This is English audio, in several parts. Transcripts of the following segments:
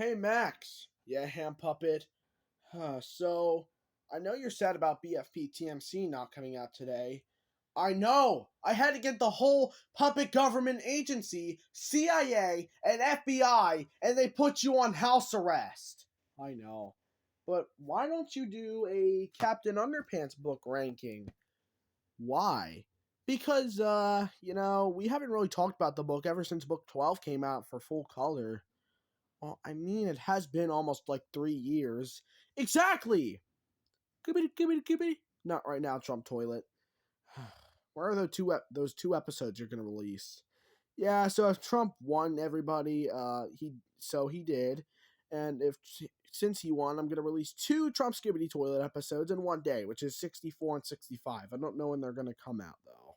Hey Max. Yeah, hand puppet. So, I know you're sad about BFP TMC not coming out today. I know! I had to get the whole puppet government agency, CIA, and FBI, and they put you on house arrest. I know. But why don't you do a Captain Underpants book ranking? Why? Because, we haven't really talked about the book ever since book 12 came out for full color. Well, I mean, it has been almost like 3 years. Exactly! Gibbity, gibbity, gibbity. Not right now, Trump Toilet. Where are those two episodes you're gonna release? Yeah, so if Trump won, everybody, he did, and if since he won, I'm gonna release two Trump Skibbity Toilet episodes in one day, which is 64 and 65. I don't know when they're gonna come out though.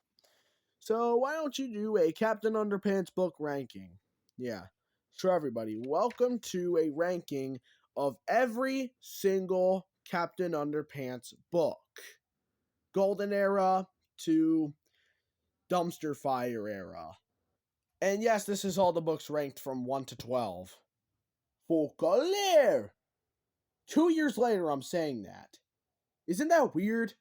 So why don't you do a Captain Underpants book ranking? Yeah. Sure, everybody. Welcome to a ranking of every single Captain Underpants book. Golden Era to Dumpster Fire Era. And yes, this is all the books ranked from 1 to 12. Full color! 2 years later, I'm saying that. Isn't that weird?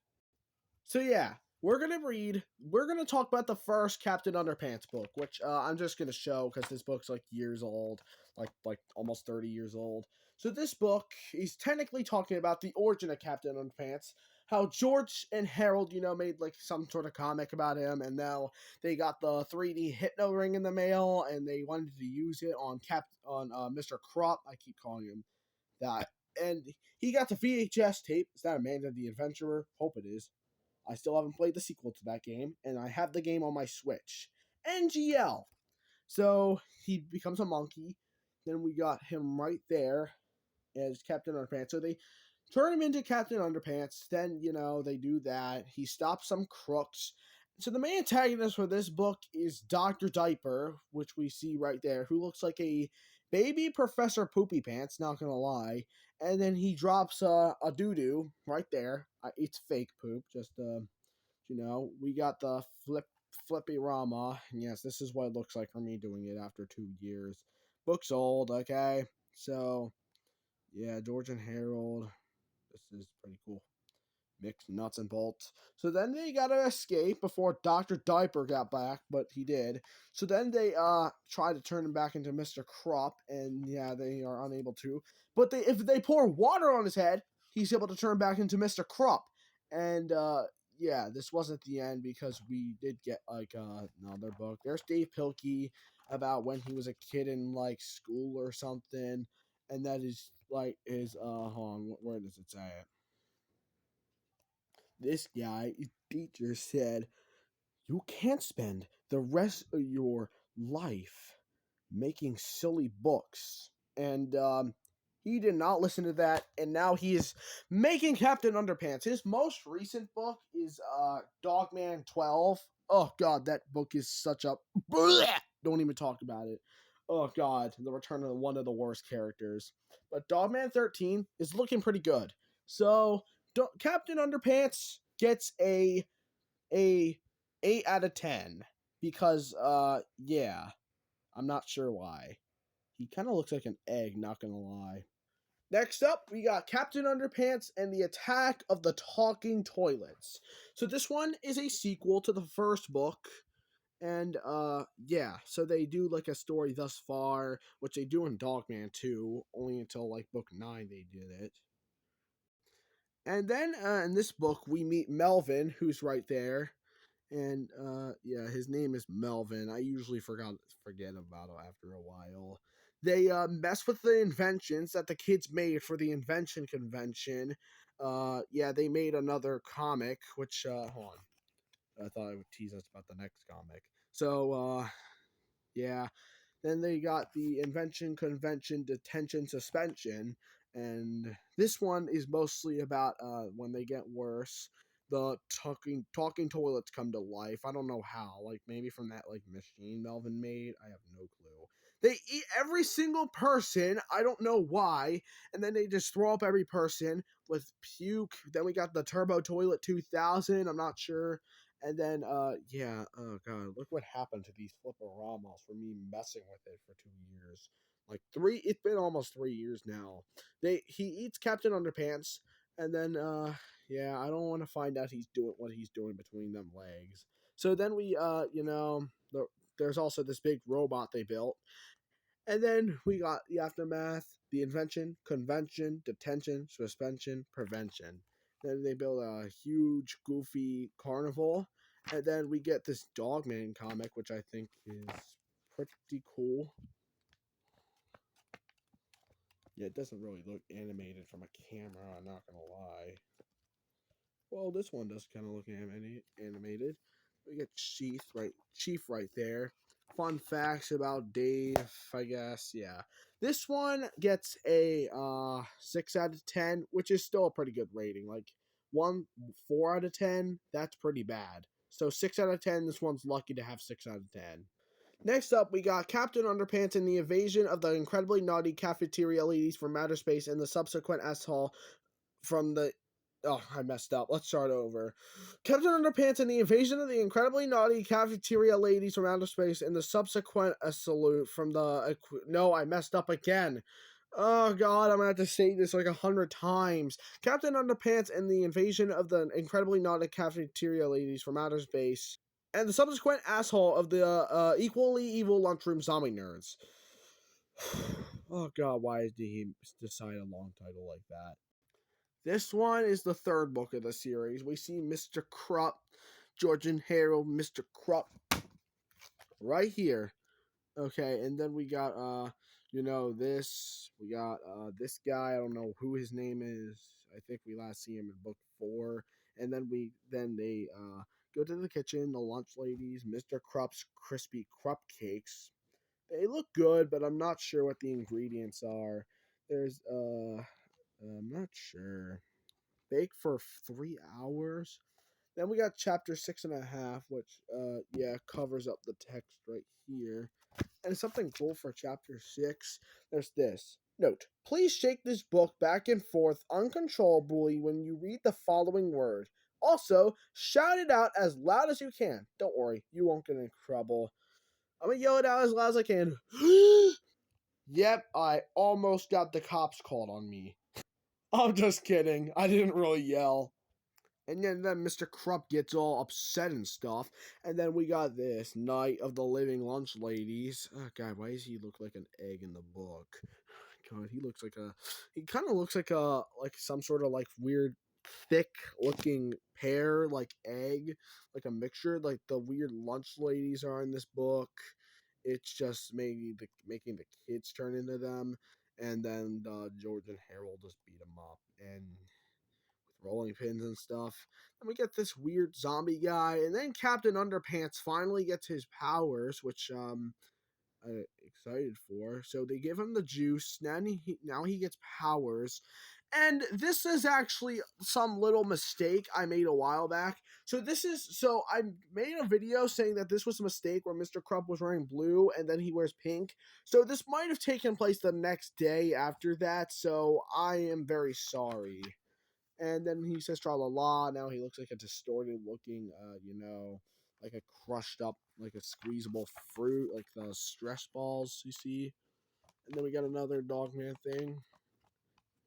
So yeah, we're gonna talk about the first Captain Underpants book, which I'm just gonna show because this book's like years old, like almost 30 years old. So this book is technically talking about the origin of Captain Underpants, how George and Harold, made like some sort of comic about him, and now they got the 3D Hypno ring in the mail, and they wanted to use it on Mr. Crop. I keep calling him that, and he got the VHS tape. Is that Amanda the Adventurer? Hope it is. I still haven't played the sequel to that game, and I have the game on my Switch. NGL. So he becomes a monkey. Then we got him right there as Captain Underpants. So they turn him into Captain Underpants. Then, they do that. He stops some crooks. So the main antagonist for this book is Dr. Diaper, which we see right there, who looks like a baby Professor Poopy Pants, not gonna lie. And then he drops a doo-doo right there. It's fake poop, just, we got the Flippy Rama. And yes, this is what it looks like for me doing it after 2 years. Book's old, okay? So, yeah, George and Harold. This is pretty cool. Mixed nuts and bolts. So then they gotta escape before Dr. Diaper got back, but he did. So then they try to turn him back into Mr. Crop, and yeah, they are unable to. But if they pour water on his head, he's able to turn back into Mr. Crop. And yeah, this wasn't the end because we did get like another book. There's Dave Pilkey about when he was a kid in like school or something, and that is like hold on, where does it say it? This guy, teacher, said, "You can't spend the rest of your life making silly books." And he did not listen to that, and now he is making Captain Underpants. His most recent book is Dogman 12. Oh, God, that book is such a... Don't even talk about it. Oh, God, the return of one of the worst characters. But Dogman 13 is looking pretty good. So... Captain Underpants gets a 8 out of 10 because yeah, I'm not sure why. He kind of looks like an egg, not gonna lie. Next up, we got Captain Underpants and the Attack of the Talking Toilets. So this one is a sequel to the first book. And yeah, so they do like a story thus far, which they do in Dogman 2, only until like book 9 they did it. And then in this book, we meet Melvin, who's right there. And yeah, his name is Melvin. I usually forget about it after a while. They mess with the inventions that the kids made for the invention convention. Yeah, they made another comic, which, hold on. I thought I would tease us about the next comic. So, yeah. Then they got the invention, convention, detention, suspension. And this one is mostly about when they get worse, the talking toilets come to life. I don't know how. Like maybe from that like machine Melvin made. I have no clue. They eat every single person. I don't know why. And then they just throw up every person with puke. Then we got the Turbo Toilet 2000. I'm not sure. And then, yeah, oh god, look what happened to these Flipperamos for me messing with it for 2 years. Like three, it's been almost 3 years now. He eats Captain Underpants, and then yeah, I don't want to find out he's doing what he's doing between them legs. So then we there's also this big robot they built, and then we got the aftermath, the invention, convention, detention, suspension, prevention. Then they build a huge, goofy carnival. And then we get this Dogman comic, which I think is pretty cool. Yeah, it doesn't really look animated from a camera, I'm not going to lie. Well, this one does kind of look animated. We get Chief right there. Fun facts about Dave, I guess. Yeah, this one gets a 6 out of 10, which is still a pretty good rating. Like 4 out of 10, that's pretty bad. So 6 out of 10, this one's lucky to have 6 out of 10. Next up, we got Captain Underpants and the invasion of the incredibly naughty cafeteria ladies from outer space and the subsequent asshole from the. Oh, I messed up. Let's start over. Captain Underpants and the invasion of the incredibly naughty cafeteria ladies from outer space and the subsequent salute from the. No, I messed up again. Oh god, I'm gonna have to say this like 100 times. Captain Underpants and the invasion of the incredibly naughty cafeteria ladies from outer space and the subsequent asshole of the equally evil lunchroom zombie nerds. Oh god, why did he decide a long title like that? This one is the third book of the series. We see Mr. Krupp, George and Harold, Mr. Krupp, right here. Okay, and then we got we got this guy. I don't know who his name is. I think we last see him in book 4. And then they go to the kitchen. The lunch ladies, Mr. Krupp's crispy Krupp cakes. They look good, but I'm not sure what the ingredients are. There's I'm not sure. Bake for 3 hours. Then we got chapter 6.5, which covers up the text right here. And something cool for chapter 6. There's this note: please shake this book back and forth uncontrollably when you read the following word. Also, shout it out as loud as you can. Don't worry, you won't get in trouble. I'm gonna yell it out as loud as I can. Yep, I almost got the cops called on me. I'm just kidding. I didn't really yell. And then Mr. Krupp gets all upset and stuff. And then we got this Night of the Living Lunch Ladies. Oh, God, why does he look like an egg in the book? God, he kind of looks like some sort of like weird, thick looking pear, like egg, like a mixture. Like the weird lunch ladies are in this book. It's just making the kids turn into them. And then George and Harold just beat them up. And rolling pins and stuff. Then we get this weird zombie guy, and then Captain Underpants finally gets his powers, which I'm excited for. So they give him the juice. Now he gets powers. And this is actually some little mistake I made a while back. So I made a video saying that this was a mistake where Mr. Krupp was wearing blue and then he wears pink. So this might have taken place the next day after that. So I am very sorry. And then he says tra la la. Now he looks like a distorted looking, like a crushed up, like a squeezable fruit, like the stress balls you see. And then we got another Dogman thing.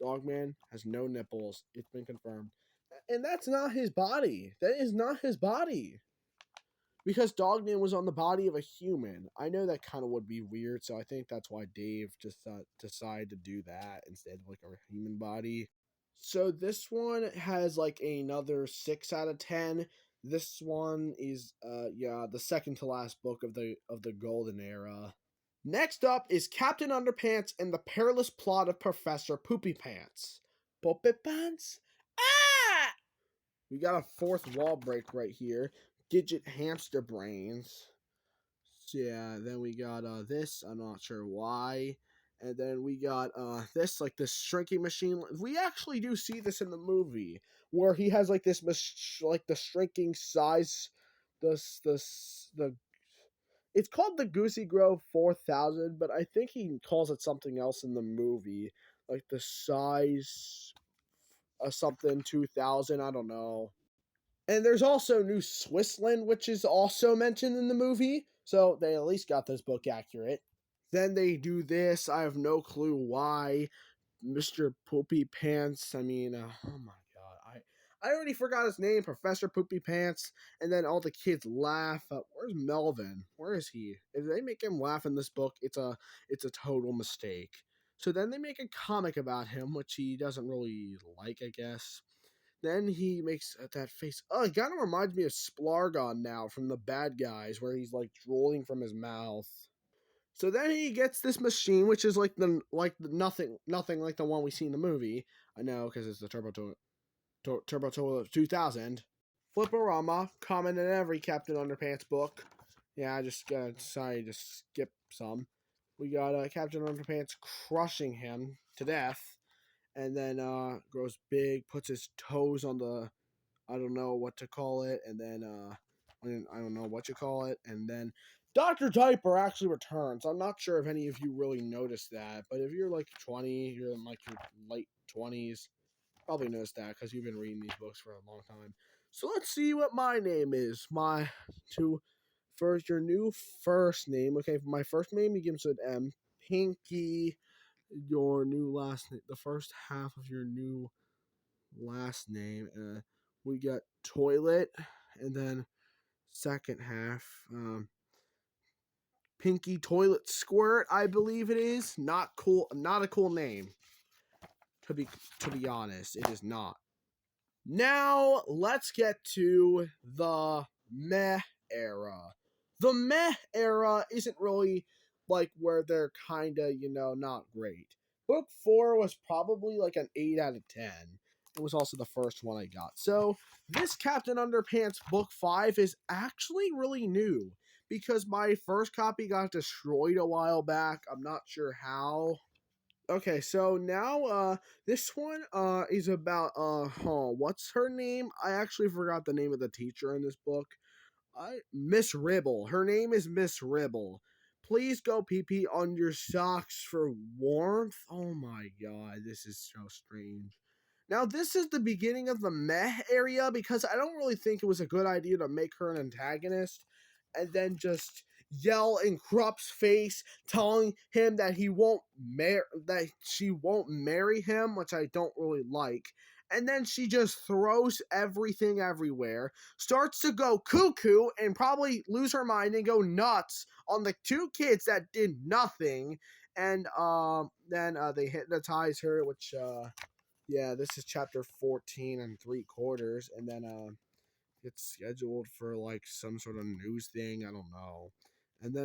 Dogman has no nipples. It's been confirmed. And that's not his body. That is not his body. Because Dogman was on the body of a human. I know that kind of would be weird, so I think that's why Dave just decided to do that instead of like a human body. So this one has like another 6 out of 10. This one is the second to last book of the golden era. Next up is Captain Underpants and the perilous plot of Professor Poopy Pants. Poopy Pants? Ah! We got a fourth wall break right here. Gidget Hamster Brains. So yeah, then we got this. I'm not sure why. And then we got this, like this shrinking machine. We actually do see this in the movie where he has like this like the shrinking size, the it's called the Goosey Grove 4000, but I think he calls it something else in the movie, like the size of something 2000. I don't know. And there's also New Swissland, which is also mentioned in the movie. So they at least got this book accurate. then they do this. I have no clue why. Mr. Poopy Pants. I mean, oh my god, I already forgot his name, Professor Poopy Pants. And then all the kids laugh. Where's Melvin? Where is he? If they make him laugh in this book, it's a total mistake. So then they make a comic about him, which he doesn't really like, I guess. Then he makes that face. Oh, it kind of reminds me of Splargon now from the Bad Guys, where he's like drooling from his mouth. So then he gets this machine, which is like the nothing like the one we see in the movie. I know because it's the Turbo Toilet 2000. Flipperama, common in every Captain Underpants book. Yeah, I just decided to skip some. We got Captain Underpants crushing him to death, and then grows big, puts his toes on the I don't know what to call it, and then I don't know what you call it, and then Dr. Diaper actually returns. I'm not sure if any of you really noticed that, but if you're like 20, you're in like your late 20s, probably noticed that because you've been reading these books for a long time. So let's see what my name is. My two first, your new first name. Okay, for my first name begins with M. Pinky. Your new last name. The first half of your new last name. We got toilet, and then second half, Pinky Toilet Squirt. I believe it is not cool. Not a cool name. To be honest, it is not. Now let's get to the meh era. The meh era isn't really like where they're kinda, not great. Book 4 was probably like an 8 out of 10. It was also the first one I got. So this Captain Underpants book 5 is actually really new because my first copy got destroyed a while back. I'm not sure how. Okay, so now this one is about what's her name? I actually forgot the name of the teacher in this book. Miss Ribble. Her name is Miss Ribble. Please go pee pee on your socks for warmth. Oh my god, this is so strange. Now, this is the beginning of the meh area because I don't really think it was a good idea to make her an antagonist and then just yell in Krupp's face, telling him that that she won't marry him, which I don't really like. And then she just throws everything everywhere, starts to go cuckoo and probably lose her mind and go nuts on the two kids that did nothing. And then they hypnotize her, which yeah, this is chapter 14 and 3/4, and then it's scheduled for like some sort of news thing. I don't know. And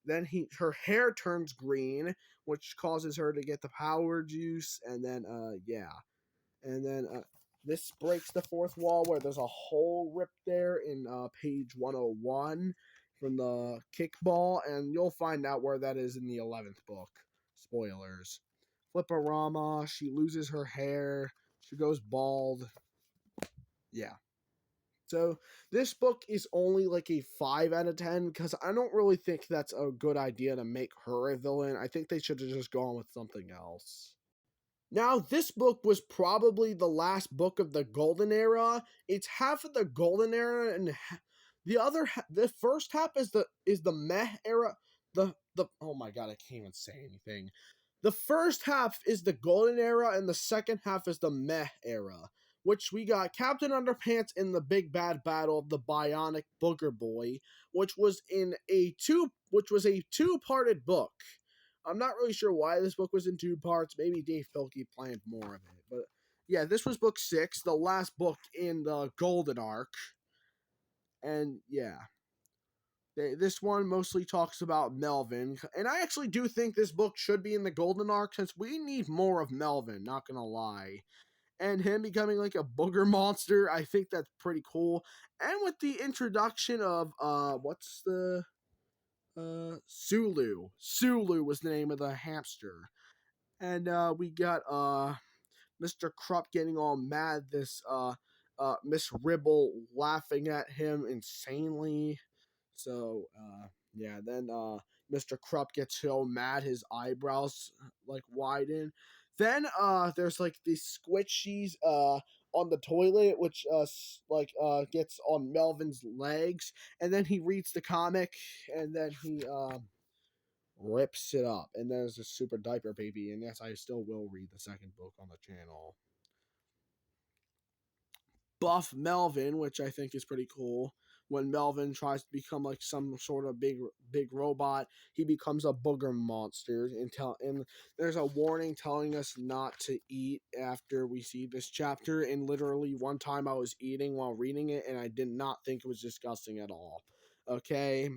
then her hair turns green, which causes her to get the power juice, and then yeah, and then this breaks the fourth wall where there's a hole ripped there in page 101 from the kickball, and you'll find out where that is in the 11th book. Spoilers. Flipperama, she loses her hair, she goes bald. Yeah. So this book is only like a 5 out of 10 because I don't really think that's a good idea to make her a villain. I think they should have just gone with something else. Now, this book was probably the last book of the Golden Era. It's half of the Golden Era, and the first half is the Meh Era. The oh my god, I can't even say anything. The first half is the Golden Era, and the second half is the Meh Era, which we got Captain Underpants in the big bad battle of the Bionic Booger Boy, which was a two-parted book. I'm not really sure why this book was in 2 parts. Maybe Dave Pilkey planned more of it. But yeah, this was book 6, the last book in the Golden Arc. And yeah, this one mostly talks about Melvin. And I actually do think this book should be in the Golden Arc since we need more of Melvin, not gonna lie. And him becoming like a booger monster, I think that's pretty cool. And with the introduction of, what's the Sulu. Sulu was the name of the hamster. And we got Mr. Krupp getting all mad, this Miss Ribble laughing at him insanely. So yeah, then Mr. Krupp gets so mad his eyebrows like widen. Then there's like these squishies on the toilet, which gets on Melvin's legs, and then he reads the comic, and then he rips it up. And then there's a super diaper baby. And yes, I still will read the second book on the channel. Buff Melvin, which I think is pretty cool. When Melvin tries to become like some sort of big robot, he becomes a booger monster. And there's a warning telling us not to eat after we see this chapter. And literally one time I was eating while reading it, and I did not think it was disgusting at all. Okay.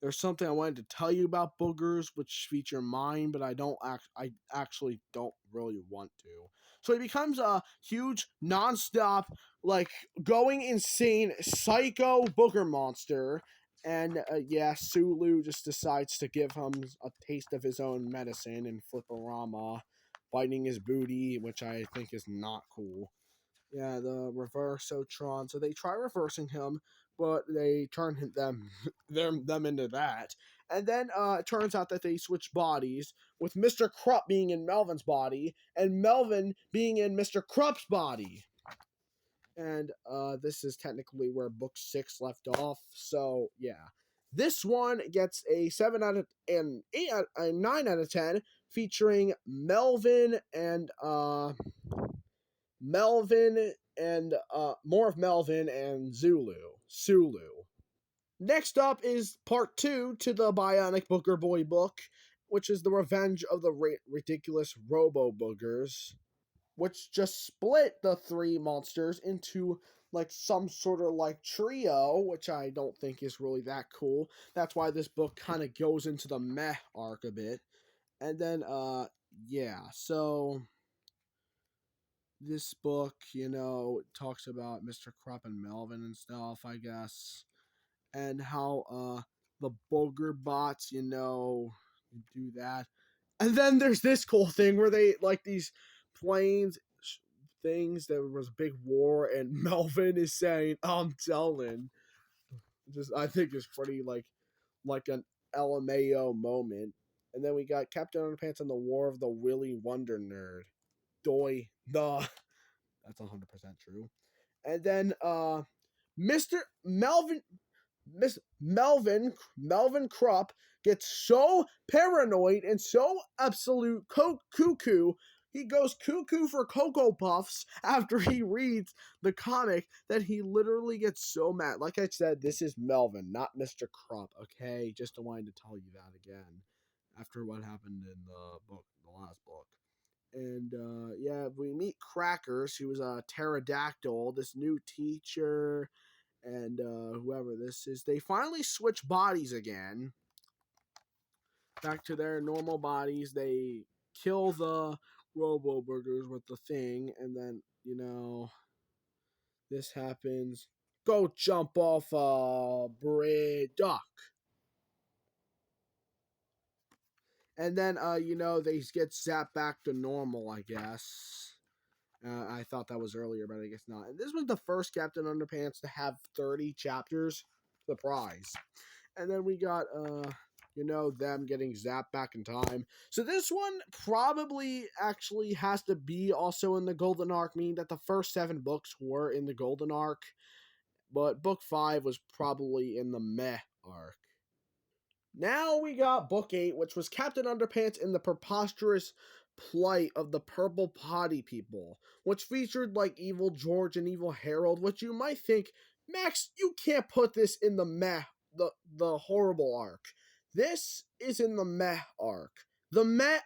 There's something I wanted to tell you about boogers, which feature mine, but I actually don't really want to. So he becomes a huge, nonstop, like going insane, psycho booger monster. And yeah, Sulu just decides to give him a taste of his own medicine in Flipperama, biting his booty, which I think is not cool. Yeah, the Reversotron. So they try reversing him, but they turn them into that. And then it turns out that they switch bodies, with Mr. Krupp being in Melvin's body and Melvin being in Mr. Krupp's body. And this is technically where book 6 left off. So yeah, this one gets a 7 out of and 8 out, a 9 out of 10, featuring Melvin and more of Melvin and Sulu. Next up is part 2 to the Bionic Booger Boy book, which is the Revenge of the Ridiculous Robo Boogers, which just split the three monsters into like some sort of like trio, which I don't think is really that cool. That's why this book kind of goes into the meh arc a bit. And then yeah, so this book, talks about Mr. Krupp and Melvin and stuff, I guess, and how the booger bots, do that. And then there's this cool thing where they like these planes things. There was a big war, and Melvin is saying, "I'm telling." Just I think it's pretty like an LMAO moment. And then we got Captain Underpants and the War of the Willy Wonder Nerd. Doy, the that's 100% true. And then Mr. Melvin Krupp gets so paranoid and so absolute cuckoo. He goes cuckoo for Cocoa Puffs after he reads the comic that he literally gets so mad. Like I said, this is Melvin, not Mr. Krupp, okay? Just wanted to tell you that again after what happened in the last book. And yeah, we meet Crackers, who was a pterodactyl, this new teacher, and whoever this is. They finally switch bodies again, back to their normal bodies. They kill the Robo Burgers with the thing, and then this happens. Go jump off a bridge, duck. And then they get zapped back to normal, I guess. I thought that was earlier, but I guess not. And this was the first Captain Underpants to have 30 chapters. Surprise. And then we got, them getting zapped back in time. So this one probably actually has to be also in the Golden Arc, meaning that the first 7 books were in the Golden Arc. But book 5 was probably in the Meh arc. Now we got book 8, which was Captain Underpants in the preposterous plight of the purple potty people, which featured like Evil George and Evil Harold, which you might think, Max, you can't put this in the meh, the horrible arc. This is in the meh arc. The meh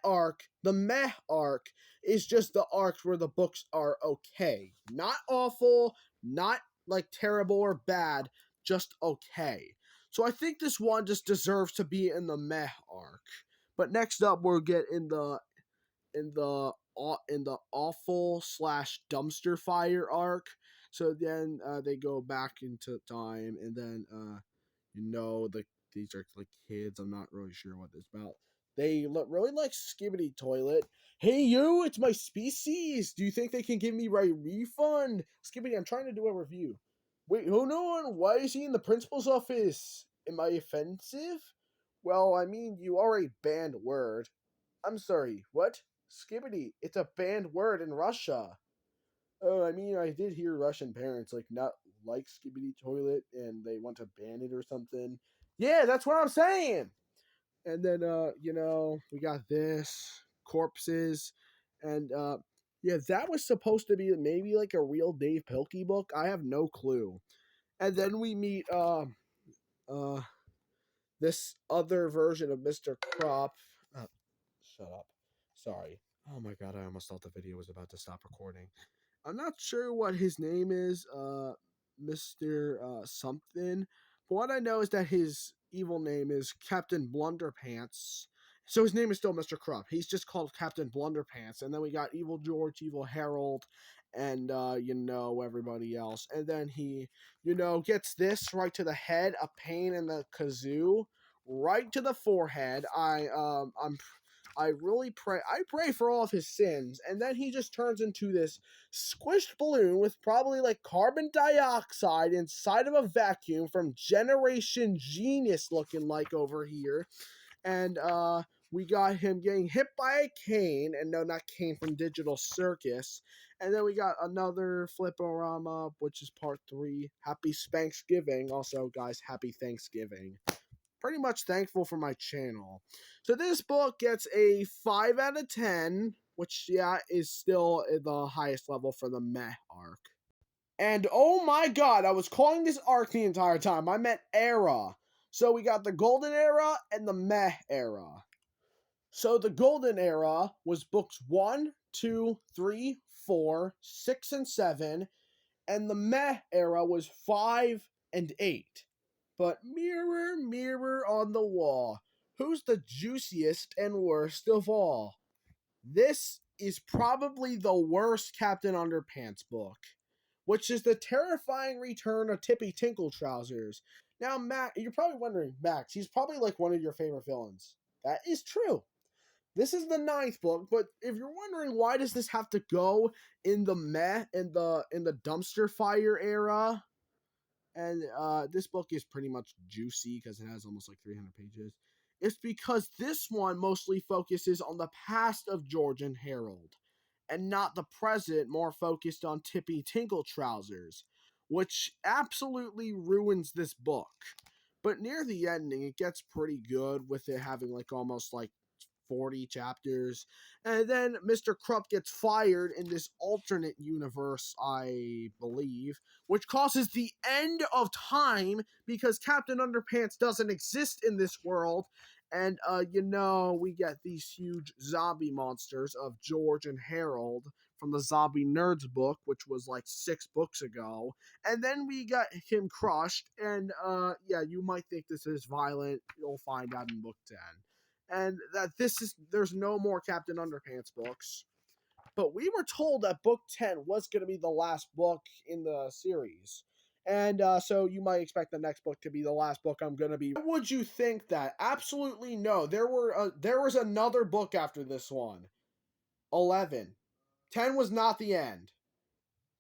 arc is just the arcs where the books are okay. Not awful, not like terrible or bad, just okay. So I think this one just deserves to be in the meh arc. But next up, we'll get in the awful slash dumpster fire arc. So then they go back into time, and then these are like kids. I'm not really sure what this is about. They look really like Skibbity Toilet. Hey you, it's my species. Do you think they can give me my refund? Skibbity, I'm trying to do a review. Wait, hold on. Why is he in the principal's office? Am I offensive? Well, I mean, you are a banned word. I'm sorry, what? Skibbity, it's a banned word in Russia. Oh, I mean, I did hear Russian parents not like Skibbity Toilet and they want to ban it or something. Yeah, that's what I'm saying. And then we got this corpses, and yeah, that was supposed to be maybe like a real Dave Pilkey book. I have no clue. And then we meet uh this other version of Mr. Crop. Uh, Shut up. Sorry. Oh my god, I almost thought the video was about to stop recording. I'm not sure what his name is, Mr. Something. But what I know is that his evil name is Captain Blunderpants. So his name is still Mr. Krupp. He's just called Captain Blunderpants. And then we got Evil George, Evil Harold, and, everybody else. And then he, gets this right to the head, a pain in the kazoo, right to the forehead. I really pray. I pray for all of his sins, and then he just turns into this squished balloon with probably like carbon dioxide inside of a vacuum from Generation Genius looking like over here, and we got him getting hit by a cane, and no, not cane from Digital Circus, and then we got another Fliporama, which is part 3. Happy Spanksgiving, also guys, happy Thanksgiving. Pretty much thankful for my channel. So this book gets a 5 out of 10, which, yeah, is still the highest level for the meh arc. And oh my god, I was calling this arc the entire time. I meant era. So we got the golden era and the meh era. So the golden era was books 1, 2, 3, 4, 6, and 7. And the meh era was 5 and 8. But mirror, mirror on the wall, who's the juiciest and worst of all? This is probably the worst Captain Underpants book, which is the terrifying return of Tippy Tinkle Trousers. Now, Max, you're probably wondering, Max, he's probably like one of your favorite villains. That is true. This is the 9th book, but if you're wondering why does this have to go in the in the dumpster fire era, and this book is pretty much juicy because it has almost like 300 pages. It's because this one mostly focuses on the past of George and Harold, and not the present, more focused on Tippy Tinkle Trousers, which absolutely ruins this book. But near the ending, it gets pretty good with it having like almost like 40 chapters. And then Mr. Krupp gets fired in this alternate universe, I believe, which causes the end of time because Captain Underpants doesn't exist in this world. And, we get these huge zombie monsters of George and Harold from the Zombie Nerds book, which was like 6 books ago. And then we got him crushed. And, you might think this is violent. You'll find out in book 10. And that there's no more Captain Underpants books. But we were told that book 10 was going to be the last book in the series. And so you might expect the next book to be the last book I'm going to be. Why would you think that? Absolutely no. There was another book after this one. 11. 10 was not the end.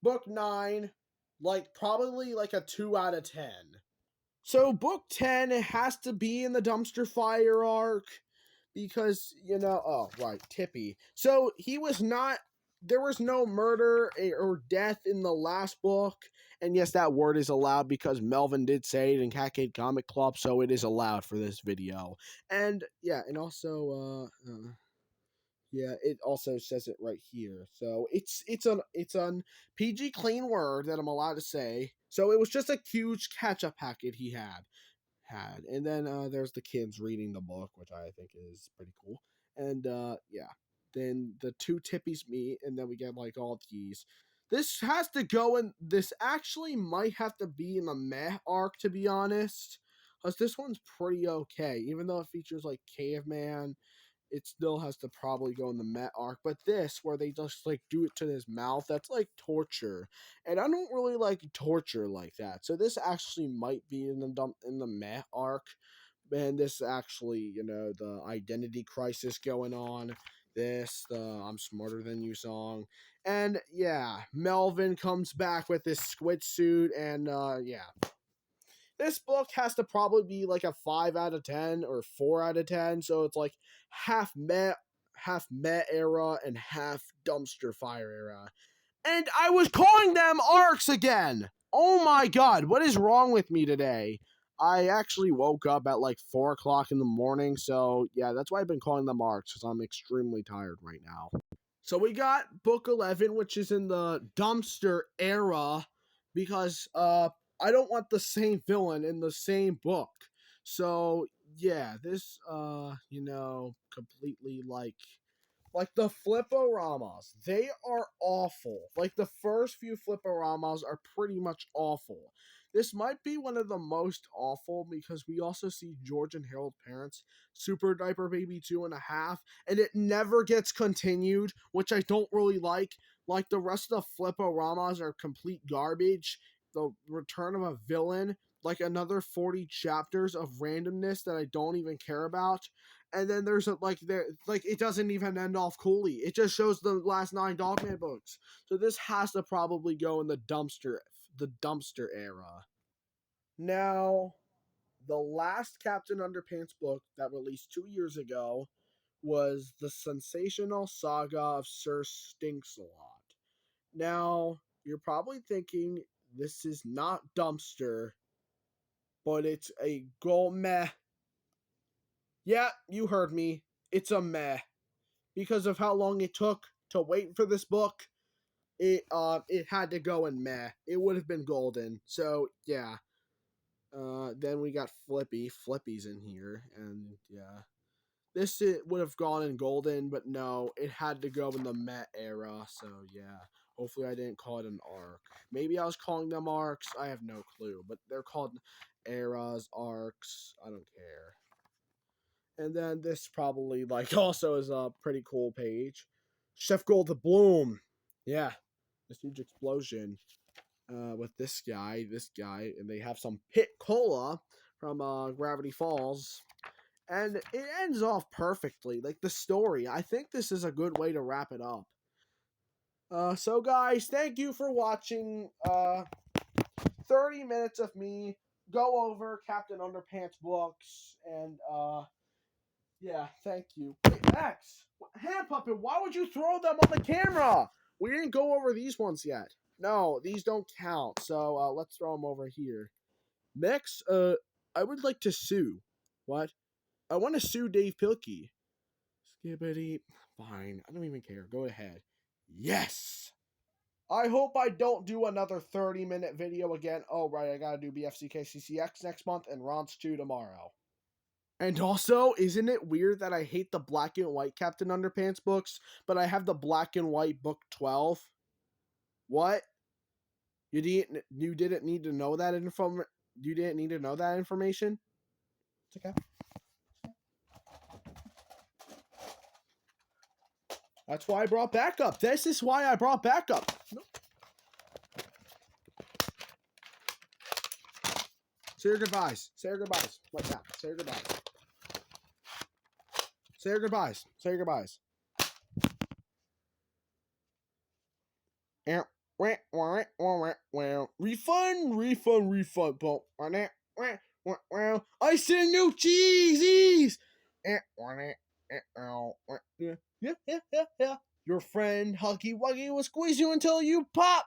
Book 9, probably like a 2 out of 10. So book 10 has to be in the dumpster fire arc. Because, Tippy. So there was no murder or death in the last book. And yes, that word is allowed because Melvin did say it in Catcade Comic Club, so it is allowed for this video. And, and also, it also says it right here. So it's an PG clean word that I'm allowed to say. So it was just a huge catch-up packet he had. And then there's the kids reading the book, which I think is pretty cool. And then the 2 Tippies meet, and then we get like all these. This has to go in. This actually might have to be in the meh arc, to be honest, because this one's pretty okay. Even though it features like Caveman, it still has to probably go in the Met arc. But this, where they just like do it to his mouth, that's like torture, and I don't really like torture like that. So this actually might be in the Met arc, and this actually, the identity crisis going on. The I'm Smarter Than You song, and Melvin comes back with this squid suit, and this book has to probably be like a 5 out of 10 or 4 out of 10. So it's like half Met era and half dumpster fire era. And I was calling them arcs again. Oh my god, what is wrong with me today? I actually woke up at like 4 o'clock in the morning, so yeah, that's why I've been calling them arcs because I'm extremely tired right now. So we got book 11, which is in the dumpster era, because I don't want the same villain in the same book. So yeah, this completely like the fliporamas, they are awful. Like the first few fliporamas are pretty much awful. This might be one of the most awful because we also see George and Harold parents, Super Diaper Baby 2.5, and it never gets continued, which I don't really like. Like the rest of the fliporamas are complete garbage. The return of a villain, like another 40 chapters of randomness that I don't even care about, and then there's like it doesn't even end off coolly. It just shows the last 9 Dogman books. So this has to probably go in the dumpster era. Now, the last Captain Underpants book that released 2 years ago was the sensational saga of Sir Stinks-a-Lot. Now, you're probably thinking this is not dumpster, but it's a go meh. Yeah, you heard me. It's a meh. Because of how long it took to wait for this book, it had to go in meh. It would have been golden. So yeah. Then we got Flippy's in here, and yeah. This it would have gone in golden, but no, it had to go in the meh era. So yeah. Hopefully I didn't call it an arc. Maybe I was calling them arcs. I have no clue, but they're called eras, arcs. I don't care. And then this probably like also is a pretty cool page. Chef Goldblum. Yeah. This huge explosion with this guy, and they have some pit cola from Gravity Falls. And it ends off perfectly. Like the story. I think this is a good way to wrap it up. So guys, thank you for watching 30 minutes of me go over Captain Underpants books, and yeah, thank you. Wait, Max, hand puppet, why would you throw them on the camera? We didn't go over these ones yet. No, these don't count. So let's throw them over here. Max, I would like to sue. What? I want to sue Dave Pilkey. Skibbity. Fine. I don't even care. Go ahead. Yes. I hope I don't do another 30-minute video again. Oh, right. I got to do BFCKCCX next month and Ron's 2 tomorrow. And also, isn't it weird that I hate the black and white Captain Underpants books, but I have the black and white book 12? What? You didn't need to know that info. You didn't need to know that information? It's okay. That's why I brought backup. This is why I brought backup. Nope. Say your goodbyes. Say your goodbyes. Like that. Say your goodbyes. Say your goodbyes. Say your goodbyes. Refund, refund, refund. I send new cheesies. Your friend Huggy Wuggy will squeeze you until you pop.